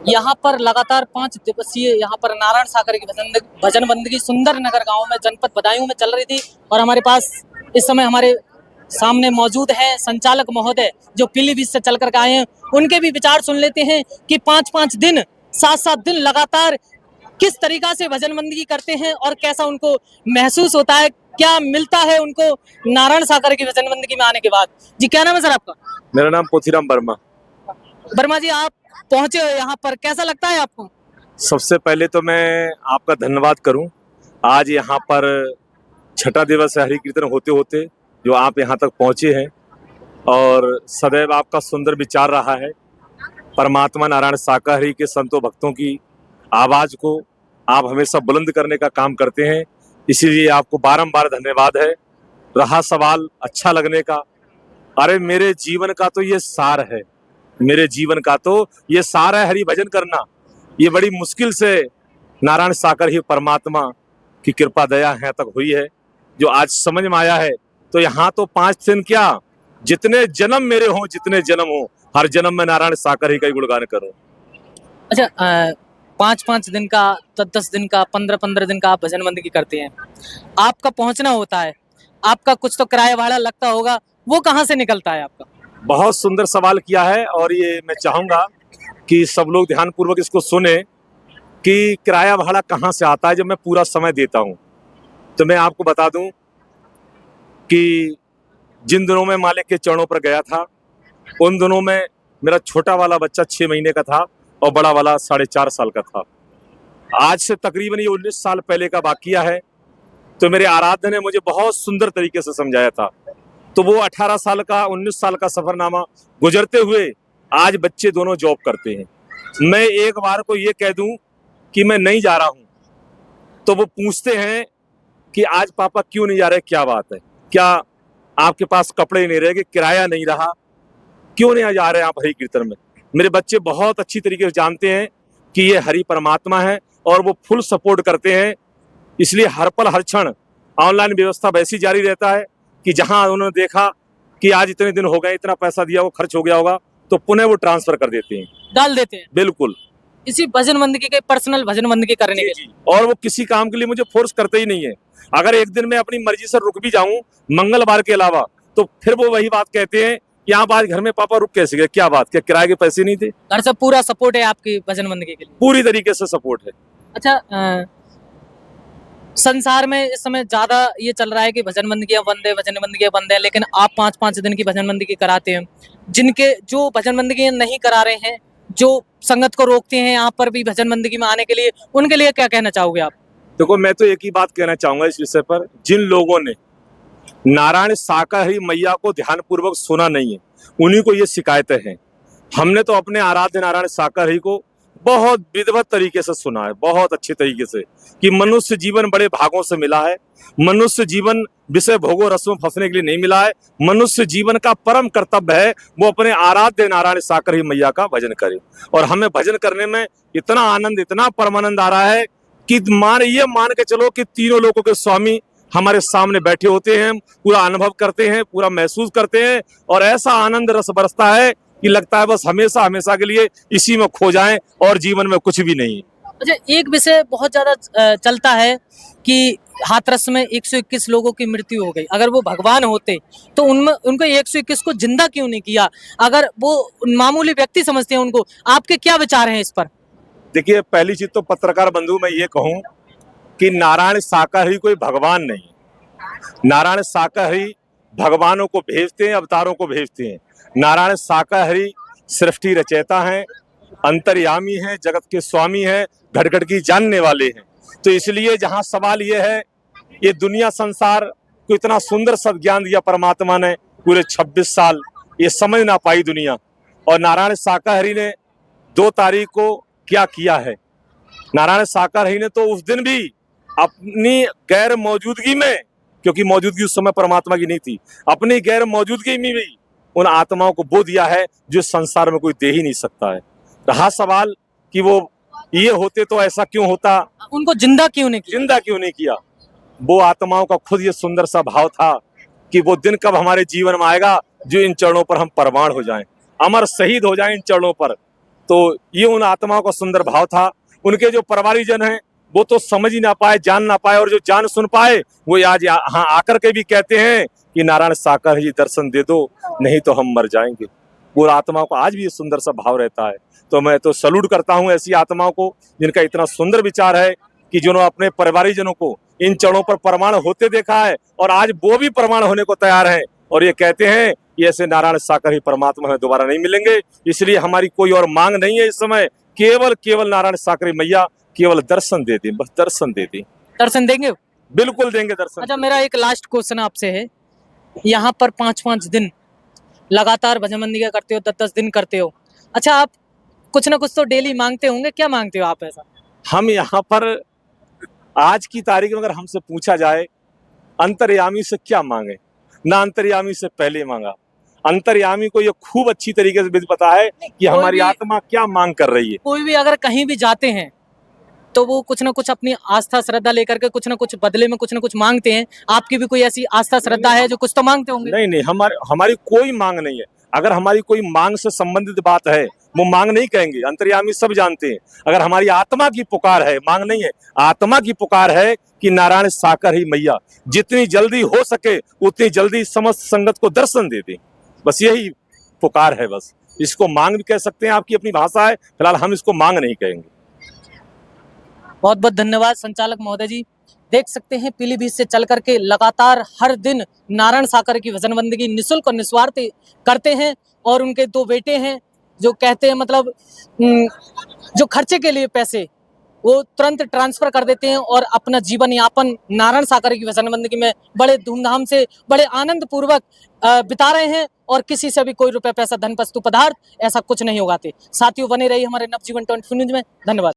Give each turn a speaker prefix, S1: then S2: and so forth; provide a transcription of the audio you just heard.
S1: यहाँ पर लगातार 5 दिवसीय यहाँ पर नारायण सागर की भजन बंदगी सुंदर नगर गांव में जनपद बदायूं में चल रही थी। और हमारे पास इस समय हमारे सामने मौजूद है संचालक महोदय जो पीलीभीत से चल कर आए हैं। उनके भी विचार सुन लेते हैं कि 5-5 दिन 7-7 दिन लगातार किस तरीका से भजन बंदगी करते हैं और कैसा उनको महसूस होता है, क्या मिलता है उनको नारायण सागर की भजन बंदगी में आने के बाद। जी क्या नाम है सर आपका?
S2: मेरा नाम पोथीराम वर्मा।
S1: वर्मा जी, आप पहुंचे हो यहाँ पर, कैसा लगता है आपको?
S2: सबसे पहले तो मैं आपका धन्यवाद करूं। आज यहाँ पर छठा दिवस है हरि कीर्तन होते होते जो आप यहाँ तक पहुंचे हैं, और सदैव आपका सुंदर विचार रहा है। परमात्मा नारायण साकार के संतों भक्तों की आवाज को आप हमेशा बुलंद करने का काम करते हैं, इसीलिए आपको बारंबार धन्यवाद है। रहा सवाल अच्छा लगने का, अरे मेरे जीवन का तो ये सार है, मेरे जीवन का तो ये सार है हरि भजन करना। ये बड़ी मुश्किल से नारायण साकर ही परमात्मा की कृपा दया यहाँ तक हुई है, जो आज समझ में आया है। तो यहाँ तो 5 दिन क्या, जितने जन्म मेरे हों, जितने जन्म हो, हर जन्म में नारायण साकर ही का ही गुणगान करूं।
S1: अच्छा, 5-5 दिन का, 10-10 दिन का, 15-15 दिन का आप भजन बंदगी करते हैं, आपका पहुंचना होता है, आपका कुछ तो किराया भाड़ा लगता होगा, वो कहाँ से निकलता है आपका?
S2: बहुत सुंदर सवाल किया है, और ये मैं चाहूंगा कि सब लोग ध्यानपूर्वक इसको सुने कि किराया भाड़ा कहाँ से आता है। जब मैं पूरा समय देता हूँ तो मैं आपको बता दूं कि जिन दिनों में मालिक के चरणों पर गया था, उन दिनों में मेरा छोटा वाला बच्चा 6 महीने का था और बड़ा वाला 4.5 साल का था। आज से तकरीबन ये 19 साल पहले का वाकया है। तो मेरे आराध्य ने मुझे बहुत सुंदर तरीके से समझाया था। तो वो 18 साल का 19 साल का सफरनामा गुजरते हुए आज बच्चे दोनों जॉब करते हैं। मैं एक बार को ये कह दूं कि मैं नहीं जा रहा हूं, तो वो पूछते हैं कि आज पापा क्यों नहीं जा रहे, क्या बात है, क्या आपके पास कपड़े नहीं रहे, कि किराया नहीं रहा, क्यों नहीं जा रहे आप हरि कीर्तन में। मेरे बच्चे बहुत अच्छी तरीके से जानते हैं कि ये हरि परमात्मा है और वो फुल सपोर्ट करते हैं। इसलिए हर पल हर क्षण ऑनलाइन व्यवस्था वैसी जारी रहता है कि जहां उन्होंने देखा कि आज इतने दिन हो गए, इतना पैसा दिया, वो खर्च हो गया होगा, तो पुनः वो ट्रांसफर कर देते हैं,
S1: डाल देते हैं।
S2: बिल्कुल
S1: इसी भजन बंदगी के, पर्सनल भजन बंदगी करने के लिए।
S2: और वो किसी काम के लिए मुझे फोर्स करते ही नहीं है। अगर एक दिन मैं अपनी मर्जी से रुक भी जाऊं मंगलवार के अलावा, तो फिर वो वही बात कहते हैं कि आप आज घर में पापा रुक कैसे गए, क्या बात, क्या किराए के पैसे नहीं थे।
S1: घर से पूरा सपोर्ट है आपकी भजन बंदगी के लिए?
S2: पूरी तरीके से सपोर्ट है।
S1: अच्छा, संसार में इस समय ज्यादा ये चल रहा है कि भजन बंदगियां बंद है, भजन बंदगियां बंद है, लेकिन आप 5-5 दिन की भजन बंदगी कराते हैं। जिनके जो भजन बंदगी नहीं करा रहे हैं, जो संगत को रोकते हैं यहाँ पर भी भजन बंदगी में आने के लिए, उनके लिए क्या कहना चाहोगे आप?
S2: देखो, मैं तो एक ही बात कहना चाहूंगा इस विषय पर, जिन लोगों ने नारायण साकार मैया को ध्यानपूर्वक सुना नहीं है, उन्हीं को ये शिकायतें हैं। हमने तो अपने आराध्य नारायण साकार को बहुत विधिवत तरीके से सुना है, बहुत अच्छे तरीके से, कि मनुष्य जीवन बड़े भागों से मिला है। मनुष्य जीवन विषय भोगों रसों फंसने के लिए नहीं मिला है। मनुष्य जीवन का परम कर्तव्य है वो अपने आराध्य नारायण साकार मैया का भजन करे। और हमें भजन करने में इतना आनंद, इतना परमानंद आ रहा है कि मान के चलो कि तीनों लोगों के स्वामी हमारे सामने बैठे होते हैं, पूरा अनुभव करते हैं, पूरा महसूस करते हैं, और ऐसा आनंद रस बरसता है कि लगता है बस हमेशा हमेशा के लिए इसी में खो जाएं और जीवन में कुछ भी नहीं।
S1: अच्छा, एक विषय बहुत ज्यादा चलता है कि हाथरस में 121 लोगों की मृत्यु हो गई। अगर वो भगवान होते तो उनमें उनको 121 को जिंदा क्यों नहीं किया? अगर वो मामूली व्यक्ति समझते हैं उनको, आपके क्या विचार हैं इस पर?
S2: देखिए, पहली चीज तो पत्रकार बंधु मैं ये कहूं कि नारायण साकार ही कोई भगवान नहीं। नारायण साकार ही भगवानों को भेजते हैं, अवतारों को भेजते हैं। नारायण साकार ही सृष्टि रचयिता हैं, अंतर्यामी हैं, जगत के स्वामी हैं, घट घट की जानने वाले हैं। तो इसलिए जहां सवाल ये है, ये दुनिया संसार को इतना सुंदर सद्ज्ञान दिया परमात्मा ने, पूरे 26 साल ये समझ ना पाई दुनिया। और नारायण साकार ने 2 तारीख को क्या किया है, नारायण साकार ने तो उस दिन भी अपनी गैर मौजूदगी में, क्योंकि मौजूदगी उस समय परमात्मा की नहीं थी, अपनी गैर मौजूदगी में भी उन आत्माओं को वो दिया है जो संसार में कोई दे ही नहीं सकता है। रहा सवाल कि वो ये होते तो ऐसा क्यों होता,
S1: उनको जिंदा क्यों नहीं किया?
S2: जिंदा क्यों नहीं किया? वो आत्माओं का खुद ये सुंदर सा भाव था कि वो दिन कब हमारे जीवन में आएगा जो इन चरणों पर हम परवान हो जाएं, अमर शहीद हो जाएं इन चरणों पर। तो ये उन आत्माओं का सुंदर भाव था। उनके जो परिवारीजन हैं वो तो समझ ही ना पाए, जान ना पाए, और जो जान सुन पाए वो आज यहाँ आकर के भी कहते हैं कि नारायण साकर जी दर्शन दे दो, नहीं तो हम मर जाएंगे। वो आत्माओं को आज भी ये सुंदर सा भाव रहता है। तो मैं तो सल्यूट करता हूँ ऐसी आत्माओं को जिनका इतना सुंदर विचार है कि जिन्होंने अपने परिवारीजनों को इन चरणों पर प्रमाण होते देखा है, और आज वो भी प्रमाण होने को तैयार हैं और ये कहते हैं कि ऐसे नारायण साकर ही परमात्मा हमें दोबारा नहीं मिलेंगे। इसलिए हमारी कोई और मांग नहीं है इस समय, केवल नारायण साकरी मैया केवल दर्शन दे दें, बस दर्शन दे दें।
S1: दर्शन देंगे?
S2: बिल्कुल देंगे दर्शन।
S1: अच्छा, मेरा एक लास्ट क्वेश्चन आपसे है, यहाँ पर 5-5 दिन लगातार भजन बंदियाँ करते हो, 10-10 दिन करते हो। अच्छा, आप कुछ ना कुछ तो डेली मांगते होंगे, क्या मांगते हो आप ऐसा?
S2: हम यहाँ पर आज की तारीख में अगर हमसे पूछा जाए अंतर्यामी से क्या मांगे, ना अंतर्यामी से पहले मांगा। अंतर्यामी को ये खूब अच्छी तरीके से पता है कि हमारी आत्मा क्या मांग कर रही है।
S1: कोई भी अगर कहीं भी जाते हैं तो वो कुछ ना कुछ अपनी आस्था श्रद्धा लेकर के कुछ ना कुछ बदले में कुछ ना कुछ मांगते हैं। आपकी भी कोई ऐसी आस्था श्रद्धा है जो कुछ तो मांगते होंगे?
S2: नहीं, हमारी कोई मांग नहीं है। अगर हमारी कोई मांग से संबंधित बात है वो मांग नहीं कहेंगे, अंतर्यामी सब जानते हैं। अगर हमारी आत्मा की पुकार है, मांग नहीं है, आत्मा की पुकार है कि नारायण साकर ही मैया जितनी जल्दी हो सके उतनी जल्दी समस्त संगत को दर्शन दे दे, बस यही पुकार है। बस इसको मांग भी कह सकते हैं, आपकी अपनी भाषा है, फिलहाल हम इसको मांग नहीं कहेंगे।
S1: बहुत बहुत धन्यवाद संचालक महोदय जी। देख सकते हैं पीलीभीत से चल करके लगातार हर दिन नारायण साकर की भजन बंदगी निःशुल्क और निस्वार्थ करते हैं, और उनके 2 बेटे हैं जो कहते हैं मतलब जो खर्चे के लिए पैसे वो तुरंत ट्रांसफर कर देते हैं और अपना जीवन यापन नारायण साकर की भजन बंदगी में बड़े धूमधाम से बड़े आनंद पूर्वक बिता रहे हैं, और किसी से भी कोई रुपया पैसा धन वस्तु पदार्थ ऐसा कुछ नहीं उगाते। साथियों, बने रहिए हमारे नवजीवन 24 न्यूज में। धन्यवाद।